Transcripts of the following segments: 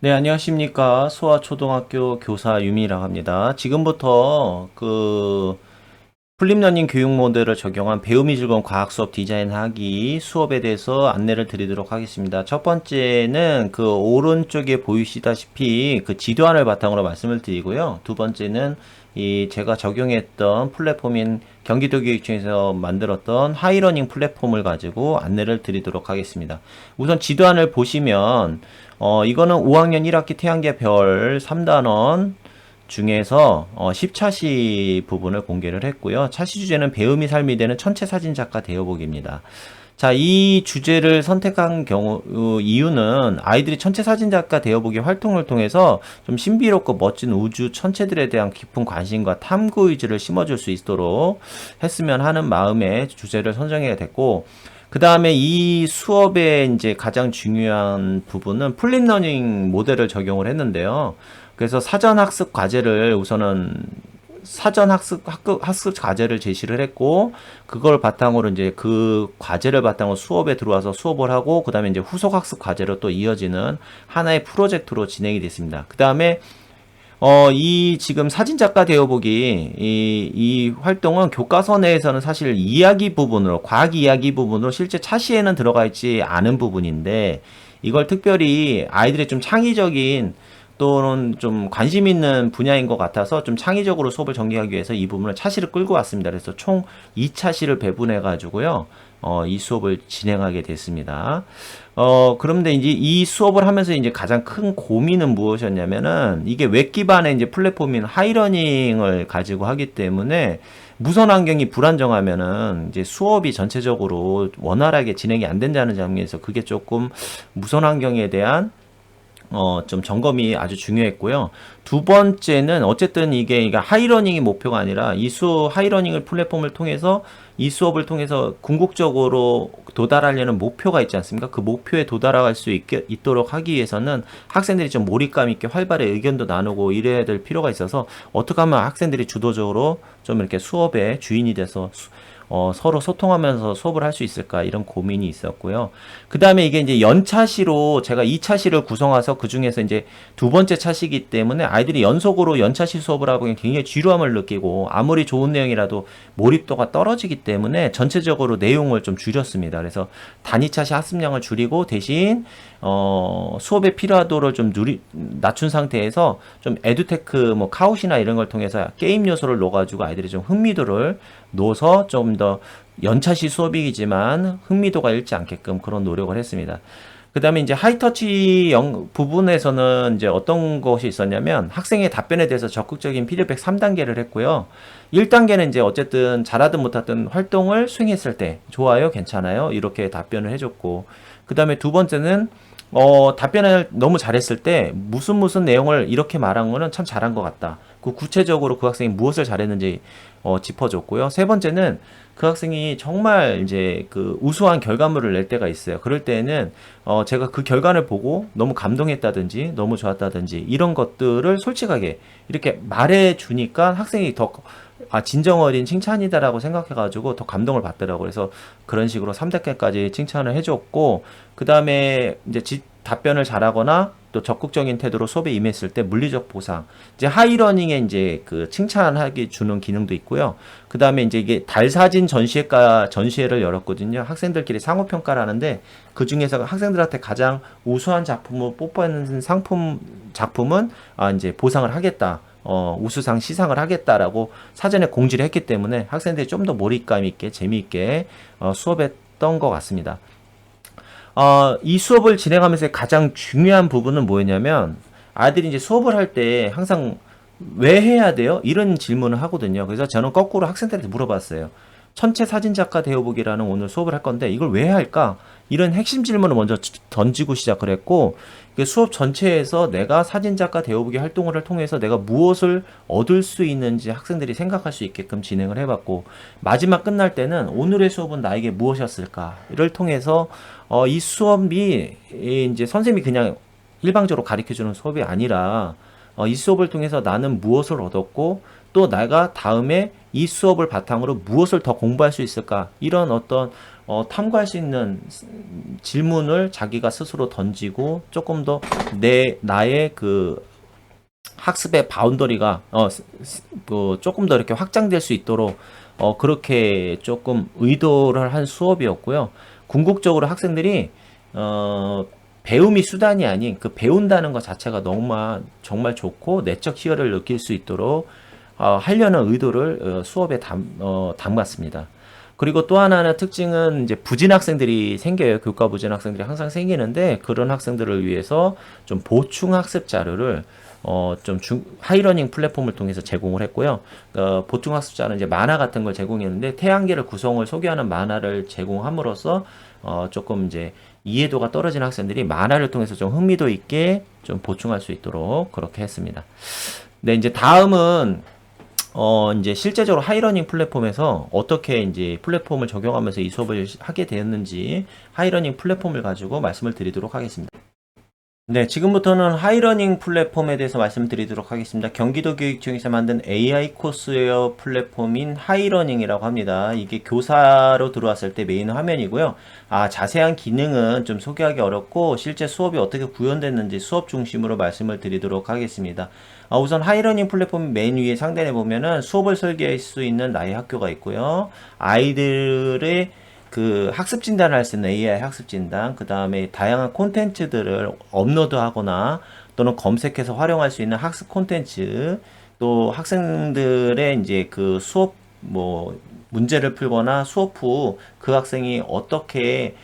네, 안녕하십니까. 소아초등학교 교사 유미라고 합니다. 지금부터 풀립러닝 교육 모델을 적용한 배움이 즐거운 과학 수업 디자인하기 수업에 대해서 안내를 드리도록 하겠습니다. 첫 번째는 오른쪽에 보이시다시피 지도안을 바탕으로 말씀을 드리고요. 두 번째는 제가 적용했던 플랫폼인 경기도교육청에서 만들었던 하이러닝 플랫폼을 가지고 안내를 드리도록 하겠습니다. 우선 지도안을 보시면 이거는 5학년 1학기 태양계 별 3단원 중에서 10차시 부분을 공개를 했고요. 차시 주제는 배움이 삶이 되는 천체 사진 작가 대여보기입니다. 자, 이 주제를 선택한 이유는 아이들이 천체 사진 작가 대여보기 활동을 통해서 좀 신비롭고 멋진 우주 천체들에 대한 깊은 관심과 탐구 의지를 심어줄 수 있도록 했으면 하는 마음에 주제를 선정하게 됐고, 그 다음에 이 수업의 이제 가장 중요한 부분은 플립러닝 모델을 적용을 했는데요. 그래서 사전학습 과제를 우선은 학습 과제를 제시를 했고, 그걸 바탕으로 이제 그 과제를 바탕으로 수업에 들어와서 수업을 하고, 그 다음에 이제 후속 학습 과제로 또 이어지는 하나의 프로젝트로 진행이 됐습니다. 그 다음에 이 지금 사진작가 되어보기, 이 활동은 교과서 내에서는 사실 이야기 부분으로, 과학 이야기 부분으로 실제 차시에는 들어가 있지 않은 부분인데, 이걸 특별히 아이들의 좀 창의적인 또는 좀 관심 있는 분야인 것 같아서 좀 창의적으로 수업을 전개하기 위해서 이 부분을 차시를 끌고 왔습니다. 그래서 총 2차시를 배분해 가지고요. 이 수업을 진행하게 됐습니다. 그런데 이제 이 수업을 하면서 이제 가장 큰 고민은 무엇이었냐면은 이게 웹 기반의 이제 플랫폼인 하이러닝을 가지고 하기 때문에 무선 환경이 불안정하면은 이제 수업이 전체적으로 원활하게 진행이 안 된다는 점에서 그게 조금 무선 환경에 대한 좀 점검이 아주 중요했고요. 두 번째는 어쨌든 이게 하이러닝이 목표가 아니라 하이러닝을 플랫폼을 통해서 이 수업을 통해서 궁극적으로 도달하려는 목표가 있지 않습니까? 그 목표에 도달할 수 있도록 하기 위해서는 학생들이 좀 몰입감 있게 활발히 의견도 나누고 이래야 될 필요가 있어서 어떻게 하면 학생들이 주도적으로 좀 이렇게 수업의 주인이 돼서 서로 소통하면서 수업을 할 수 있을까 이런 고민이 있었고요. 그 다음에 이게 이제 연차시로 제가 2차시를 구성해서 그 중에서 이제 두 번째 차시기 때문에 아이들이 연속으로 연차시 수업을 하고 굉장히 지루함을 느끼고 아무리 좋은 내용이라도 몰입도가 떨어지기 때문에 전체적으로 내용을 좀 줄였습니다. 그래서 단위차시 학습량을 줄이고 대신 수업의 필요하도를 좀 낮춘 상태에서 좀 에듀테크 뭐 카웃이나 이런 걸 통해서 게임 요소를 넣어가지고 아이들이 좀 흥미도를 넣어서 좀 더 연차시 수업이지만 흥미도가 잃지 않게끔 그런 노력을 했습니다. 그 다음에 이제 하이터치 부분에서는 이제 어떤 것이 있었냐면 학생의 답변에 대해서 적극적인 피드백 3단계를 했고요. 1단계는 이제 어쨌든 잘하든 못하든 활동을 수행했을 때 좋아요, 괜찮아요 이렇게 답변을 해줬고, 그 다음에 두 번째는 답변을 너무 잘했을 때 무슨 내용을 이렇게 말한 거는 참 잘한 것 같다. 그 구체적으로 그 학생이 무엇을 잘했는지 짚어줬고요. 세 번째는 그 학생이 정말 이제 그 우수한 결과물을 낼 때가 있어요. 그럴 때는 제가 그 결과를 보고 너무 감동했다든지 너무 좋았다든지 이런 것들을 솔직하게 이렇게 말해 주니까 학생이 더 진정 어린 칭찬이다라고 생각해가지고 더 감동을 받더라고요. 그래서 그런 식으로 3단계까지 칭찬을 해줬고, 그 다음에 이제 답변을 잘하거나 또 적극적인 태도로 수업에 임했을 때 물리적 보상. 이제 하이러닝에 이제 그 칭찬하기 주는 기능도 있고요. 그 다음에 이제 이게 달 사진 전시회를 열었거든요. 학생들끼리 상호 평가를 하는데 그 중에서 학생들한테 가장 우수한 작품을 뽑아내는 작품은 이제 보상을 하겠다. 우수상 시상을 하겠다라고 사전에 공지를 했기 때문에 학생들이 좀 더 몰입감 있게 재미있게 수업했던 것 같습니다. 이 수업을 진행하면서 가장 중요한 부분은 뭐였냐면 아이들이 이제 수업을 할 때 항상 왜 해야 돼요? 이런 질문을 하거든요. 그래서 저는 거꾸로 학생들한테 물어봤어요. 천체 사진작가 되어보기라는 오늘 수업을 할 건데 이걸 왜 할까? 이런 핵심 질문을 먼저 던지고 시작을 했고, 수업 전체에서 내가 사진작가 되어보기 활동을 통해서 내가 무엇을 얻을 수 있는지 학생들이 생각할 수 있게끔 진행을 해봤고, 마지막 끝날 때는 오늘의 수업은 나에게 무엇이었을까를 통해서 이 수업이 이제 선생님이 그냥 일방적으로 가르쳐주는 수업이 아니라 이 수업을 통해서 나는 무엇을 얻었고 또 내가 다음에 이 수업을 바탕으로 무엇을 더 공부할 수 있을까, 이런 어떤 탐구할 수 있는 질문을 자기가 스스로 던지고 조금 더 나의 그 학습의 바운더리가 조금 더 이렇게 확장될 수 있도록 그렇게 조금 의도를 한 수업이었고요. 궁극적으로 학생들이 배움이 수단이 아닌 그 배운다는 것 자체가 정말 좋고 내적 희열을 느낄 수 있도록 하려는 의도를 수업에 담갔습니다. 그리고 또 하나는 특징은 이제 부진 학생들이 생겨요. 교과 부진 학생들이 항상 생기는데 그런 학생들을 위해서 좀 보충 학습 자료를 하이러닝 플랫폼을 통해서 제공을 했고요. 보충 학습 자료는 이제 만화 같은 걸 제공했는데 태양계를 구성을 소개하는 만화를 제공함으로써 조금 이제 이해도가 떨어진 학생들이 만화를 통해서 좀 흥미도 있게 좀 보충할 수 있도록 그렇게 했습니다. 네, 이제 다음은 이제 실제적으로 하이러닝 플랫폼에서 어떻게 이제 플랫폼을 적용하면서 이 수업을 하게 되었는지 하이러닝 플랫폼을 가지고 말씀을 드리도록 하겠습니다. 네, 지금부터는 하이러닝 플랫폼에 대해서 말씀드리도록 하겠습니다. 경기도 교육청에서 만든 AI 코스웨어 플랫폼인 하이러닝이라고 합니다. 이게 교사로 들어왔을 때 메인 화면이고요. 자세한 기능은 좀 소개하기 어렵고 실제 수업이 어떻게 구현됐는지 수업 중심으로 말씀을 드리도록 하겠습니다. 우선 하이러닝 플랫폼 맨 위에 상단에 보면은 수업을 설계할 수 있는 나의 학교가 있고요. 아이들의 그 학습 진단을 할 수 있는 AI 학습 진단, 그 다음에 다양한 콘텐츠들을 업로드하거나 또는 검색해서 활용할 수 있는 학습 콘텐츠, 또 학생들의 이제 그 수업 문제를 풀거나 수업 후 그 학생이 어떻게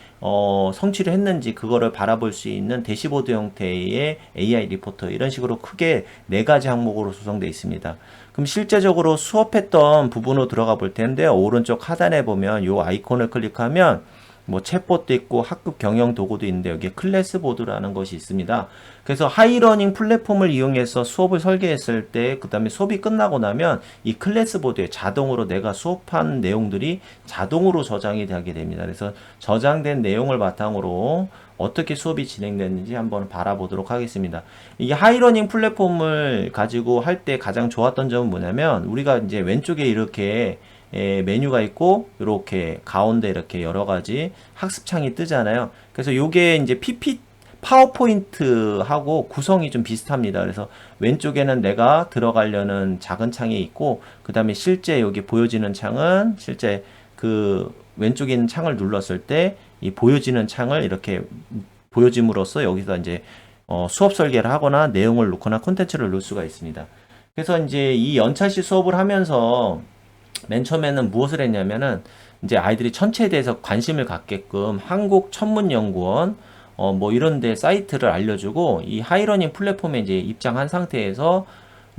성취를 했는지 그거를 바라볼 수 있는 대시보드 형태의 AI 리포터, 이런 식으로 크게 4가지 항목으로 구성되어 있습니다. 그럼 실제적으로 수업했던 부분으로 들어가 볼 텐데요. 오른쪽 하단에 보면 이 아이콘을 클릭하면 챗봇도 있고 학급 경영 도구도 있는데 여기에 클래스보드라는 것이 있습니다. 그래서 하이러닝 플랫폼을 이용해서 수업을 설계했을 때 그 다음에 수업이 끝나고 나면 이 클래스보드에 자동으로 내가 수업한 내용들이 자동으로 저장이 되게 됩니다. 그래서 저장된 내용을 바탕으로 어떻게 수업이 진행됐는지 한번 바라보도록 하겠습니다. 이게 하이러닝 플랫폼을 가지고 할 때 가장 좋았던 점은 뭐냐면 우리가 이제 왼쪽에 이렇게 메뉴가 있고 이렇게 가운데 이렇게 여러 가지 학습창이 뜨잖아요. 그래서 요게 이제 파워포인트하고 구성이 좀 비슷합니다. 그래서 왼쪽에는 내가 들어가려는 작은 창이 있고 그 다음에 실제 여기 보여지는 창은 실제 그 왼쪽에 있는 창을 눌렀을 때 이 보여지는 창을 이렇게 보여짐으로써 여기서 이제 수업 설계를 하거나 내용을 놓거나 콘텐츠를 넣을 수가 있습니다. 그래서 이제 이 연차시 수업을 하면서 맨 처음에는 무엇을 했냐면은 이제 아이들이 천체에 대해서 관심을 갖게끔 한국천문연구원 이런 데 사이트를 알려주고 이 하이러닝 플랫폼에 이제 입장한 상태에서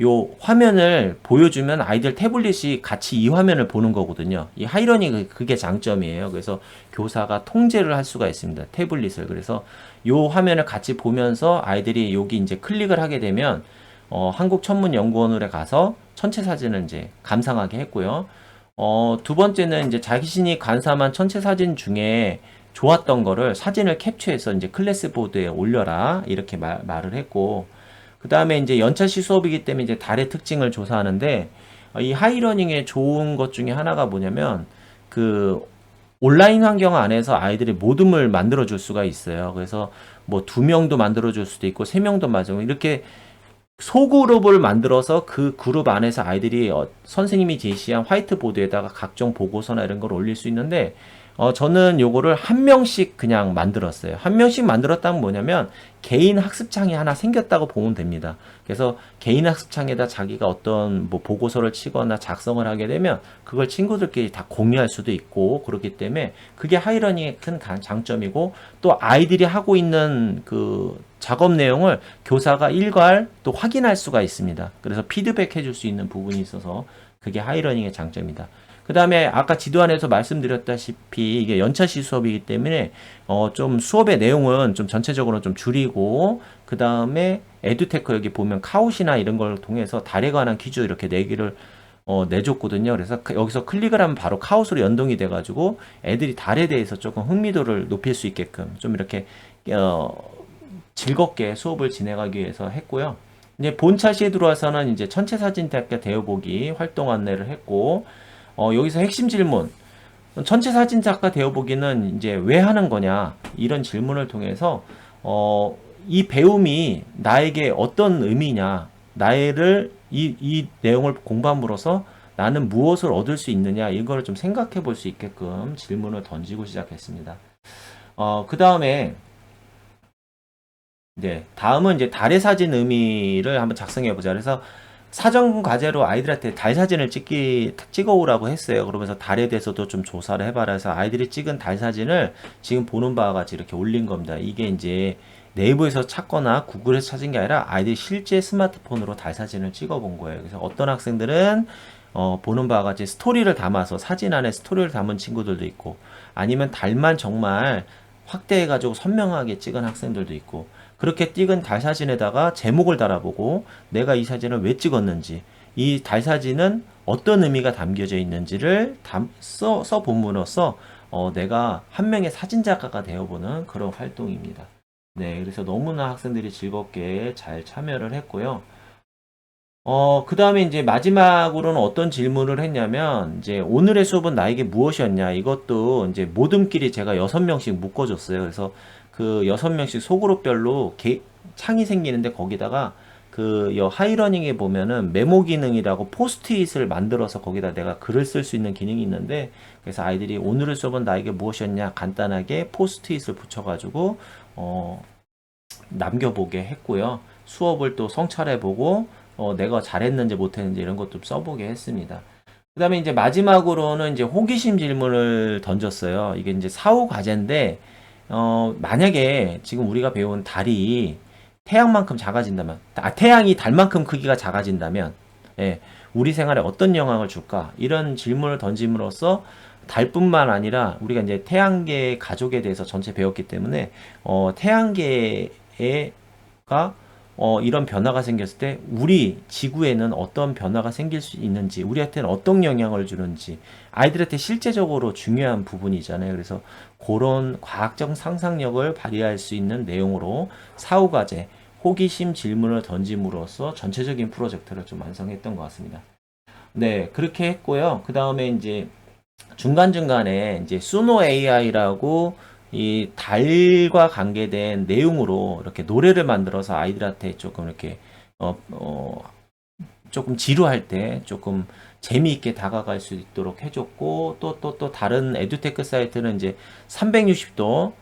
요 화면을 보여주면 아이들 태블릿이 같이 이 화면을 보는 거거든요. 이 하이러닝 그게 장점이에요. 그래서 교사가 통제를 할 수가 있습니다. 태블릿을. 그래서 요 화면을 같이 보면서 아이들이 여기 이제 클릭을 하게 되면 한국천문연구원으로 가서 천체 사진을 이제 감상하게 했고요. 두 번째는 이제 자신이 관람한 천체 사진 중에 좋았던 거를 사진을 캡처해서 이제 클래스보드에 올려라 이렇게 말을 했고, 그 다음에 이제 연차시 수업이기 때문에 이제 달의 특징을 조사하는데 이 하이러닝의 좋은 것 중에 하나가 뭐냐면 그 온라인 환경 안에서 아이들이 모둠을 만들어 줄 수가 있어요. 그래서 2명도 만들어 줄 수도 있고 3명도 만들고 이렇게 소그룹을 만들어서 그 그룹 안에서 아이들이 선생님이 제시한 화이트보드에다가 각종 보고서나 이런 걸 올릴 수 있는데 저는 요거를 한 명씩 그냥 만들었어요. 한 명씩 만들었다면 뭐냐면 개인 학습창이 하나 생겼다고 보면 됩니다. 그래서 개인 학습창에다 자기가 어떤 보고서를 치거나 작성을 하게 되면 그걸 친구들끼리 다 공유할 수도 있고 그렇기 때문에 그게 하이러닝의 큰 장점이고, 또 아이들이 하고 있는 그 작업 내용을 교사가 일괄 또 확인할 수가 있습니다. 그래서 피드백 해줄 수 있는 부분이 있어서 그게 하이러닝의 장점이다. 그 다음에 아까 지도안에서 말씀드렸다시피 이게 연차시 수업이기 때문에 좀 수업의 내용은 좀 전체적으로 좀 줄이고, 그 다음에 에듀테크 여기 보면 카웃이나 이런 걸 통해서 달에 관한 퀴즈 이렇게 내기를 내줬거든요. 그래서 여기서 클릭을 하면 바로 카웃으로 연동이 돼가지고 애들이 달에 대해서 조금 흥미도를 높일 수 있게끔 좀 이렇게 즐겁게 수업을 진행하기 위해서 했고요. 이제 본차시에 들어와서는 이제 천체사진대학교 대여보기 활동 안내를 했고, 여기서 핵심 질문, 전체 사진 작가 되어보기는 이제 왜 하는 거냐 이런 질문을 통해서 이 배움이 나에게 어떤 의미냐, 나를 이 내용을 공부함으로써 나는 무엇을 얻을 수 있느냐 이거를 좀 생각해 볼 수 있게끔 질문을 던지고 시작했습니다. 그 다음에 네, 다음은 이제 달의 사진 의미를 한번 작성해 보자. 그래서 사전 과제로 아이들한테 달 사진을 찍어오라고 했어요. 그러면서 달에 대해서도 좀 조사를 해봐라 해서 아이들이 찍은 달 사진을 지금 보는 바와 같이 이렇게 올린 겁니다. 이게 이제 네이버에서 찾거나 구글에서 찾은 게 아니라 아이들이 실제 스마트폰으로 달 사진을 찍어본 거예요. 그래서 어떤 학생들은 보는 바와 같이 스토리를 담아서 사진 안에 스토리를 담은 친구들도 있고 아니면 달만 정말 확대해가지고 선명하게 찍은 학생들도 있고 그렇게 찍은 달 사진에다가 제목을 달아보고 내가 이 사진을 왜 찍었는지 이 달 사진은 어떤 의미가 담겨져 있는지를 써봄으로써 내가 한 명의 사진작가가 되어보는 그런 활동입니다. 네, 그래서 너무나 학생들이 즐겁게 잘 참여를 했고요. 그 다음에 이제 마지막으로는 어떤 질문을 했냐면, 이제 오늘의 수업은 나에게 무엇이었냐? 이것도 이제 모둠끼리 제가 6명씩 묶어줬어요. 그래서 그 6명씩 소그룹별로 창이 생기는데 거기다가 그 하이러닝에 보면은 메모 기능이라고 포스트잇을 만들어서 거기다 내가 글을 쓸 수 있는 기능이 있는데 그래서 아이들이 오늘의 수업은 나에게 무엇이었냐? 간단하게 포스트잇을 붙여가지고 남겨보게 했고요. 수업을 또 성찰해보고 내가 잘했는지 못했는지 이런 것 좀 써보게 했습니다. 그 다음에 이제 마지막으로는 이제 호기심 질문을 던졌어요. 이게 이제 사후 과제인데, 만약에 지금 우리가 배운 달이 태양만큼 작아진다면, 태양이 달만큼 크기가 작아진다면, 예, 우리 생활에 어떤 영향을 줄까? 이런 질문을 던짐으로써 달뿐만 아니라 우리가 이제 태양계 가족에 대해서 전체 배웠기 때문에, 태양계가 이런 변화가 생겼을 때 우리 지구에는 어떤 변화가 생길 수 있는지 우리한테는 어떤 영향을 주는지 아이들한테 실제적으로 중요한 부분이잖아요. 그래서 그런 과학적 상상력을 발휘할 수 있는 내용으로 사후과제 호기심 질문을 던짐으로써 전체적인 프로젝트를 좀 완성했던 것 같습니다. 네, 그렇게 했고요. 그 다음에 이제 중간중간에 이제 수노 AI라고 이 달과 관계된 내용으로 이렇게 노래를 만들어서 아이들한테 조금 이렇게 조금 지루할 때 조금 재미있게 다가갈 수 있도록 해줬고 또 다른 에듀테크 사이트는 이제 360도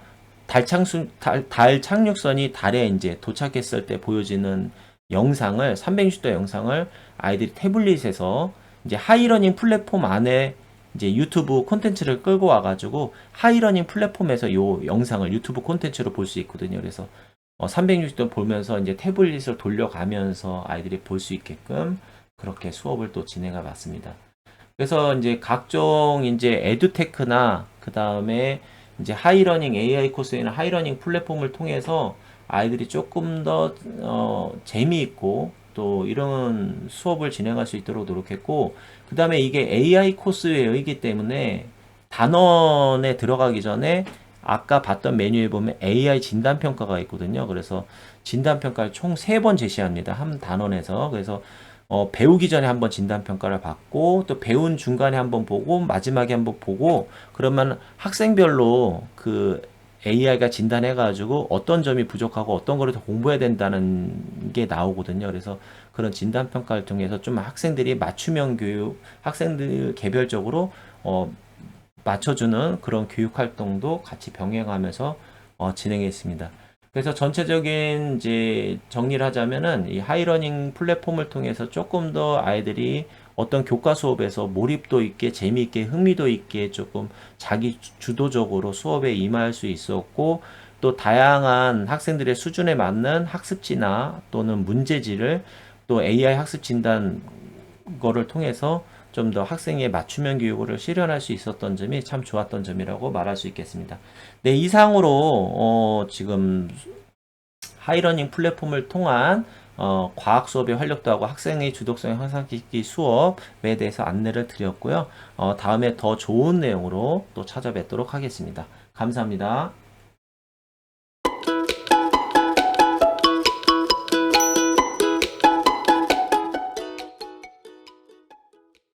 달 착륙선이 달에 이제 도착했을 때 보여지는 영상을 360도 영상을 아이들이 태블릿에서 이제 하이러닝 플랫폼 안에 이제 유튜브 콘텐츠를 끌고 와가지고 하이러닝 플랫폼에서 요 영상을 유튜브 콘텐츠로 볼 수 있거든요. 그래서 360도 보면서 이제 태블릿을 돌려가면서 아이들이 볼 수 있게끔 그렇게 수업을 또 진행해 봤습니다. 그래서 이제 각종 이제 에듀테크나 그 다음에 이제 하이러닝 AI 코스에는 하이러닝 플랫폼을 통해서 아이들이 조금 더 재미있고 또 이런 수업을 진행할 수 있도록 노력했고 그 다음에 이게 AI 코스웨어이기 때문에 단원에 들어가기 전에 아까 봤던 메뉴에 보면 AI 진단평가가 있거든요. 그래서 진단평가를 총 3번 제시합니다. 한 단원에서. 그래서 배우기 전에 한번 진단평가를 받고 또 배운 중간에 한번 보고 마지막에 한번 보고 그러면 학생별로 그 AI가 진단해가지고 어떤 점이 부족하고 어떤 거를 더 공부해야 된다는 게 나오거든요. 그래서 그런 진단평가를 통해서 좀 학생들이 맞춤형 교육, 학생들 개별적으로 맞춰주는 그런 교육 활동도 같이 병행하면서 진행했습니다. 그래서 전체적인 이제 정리를 하자면은 이 하이러닝 플랫폼을 통해서 조금 더 아이들이 어떤 교과 수업에서 몰입도 있게 재미있게 흥미도 있게 조금 자기 주도적으로 수업에 임할 수 있었고 또 다양한 학생들의 수준에 맞는 학습지나 또는 문제지를 또 AI 학습 진단 거를 통해서 좀 더 학생의 맞춤형 교육을 실현할 수 있었던 점이 참 좋았던 점이라고 말할 수 있겠습니다. 네, 이상으로 지금 하이러닝 플랫폼을 통한 과학 수업의 활력도 하고 학생의 주도성을 향상시키기 수업에 대해서 안내를 드렸고요. 다음에 더 좋은 내용으로 또 찾아뵙도록 하겠습니다. 감사합니다.